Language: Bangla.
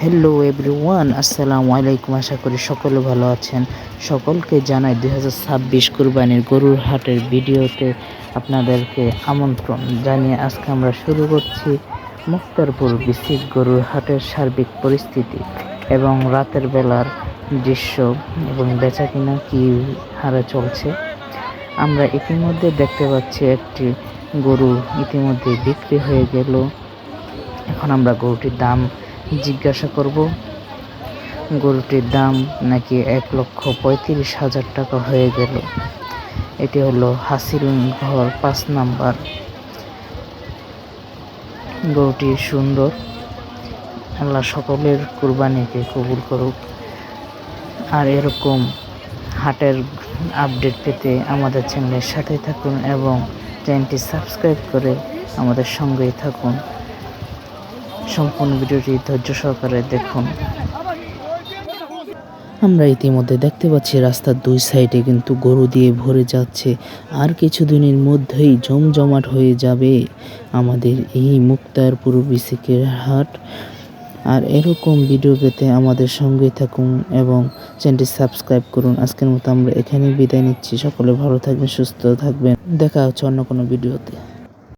হ্যালো এভরিওয়ান, আসসালামু আলাইকুম। আশা করি সকলে ভালো আছেন। সকলকে জানাই 2026 কুরবানির গরুর হাটের ভিডিওতে আপনাদেরকে আমন্ত্রণ জানিয়ে আজকে আমরা শুরু করছি মুক্তারপুর বিসিক গরুর হাটের সার্বিক পরিস্থিতি এবং রাতের বেলার দৃশ্য এবং বেচাকিনা কী হারে চলছে। আমরা ইতিমধ্যে দেখতে পাচ্ছি একটি গরু ইতিমধ্যে বিক্রি হয়ে গেল। এখন আমরা গরুটির দাম জিজ্ঞাসা করব। গরুটির দাম নাকি 1,35,000 টাকা হয়ে গেল। এটি হলো হাসিল ঘর 5 নাম্বার। গরুটি সুন্দর, আল্লাহ সকলের কুরবানিকে কবুল করুক। আর এরকম হাটের আপডেট পেতে আমাদের চ্যানেলের সাথে থাকুন এবং চ্যানেলটি সাবস্ক্রাইব করে আমাদের সঙ্গেই থাকুন। সম্পূর্ণ ভিডিওটি ধৈর্য সহকারে দেখুন। আমরা ইতিমধ্যে দেখতে পাচ্ছি রাস্তার দুই সাইডে কিন্তু গরু দিয়ে ভরে যাচ্ছে। আর কিছুদিনের মধ্যেই জমজমাট হয়ে যাবে আমাদের এই মুক্তারপুর বিসিকের হাট। আর এরকম ভিডিও পেতে আমাদের সঙ্গেই থাকুন এবং চ্যানেলটি সাবস্ক্রাইব করুন। আজকের মতো আমরা এখানেই বিদায় নিচ্ছি। সকলে ভালো থাকবেন, সুস্থ থাকবেন। দেখা হচ্ছে অন্য কোনো ভিডিওতে।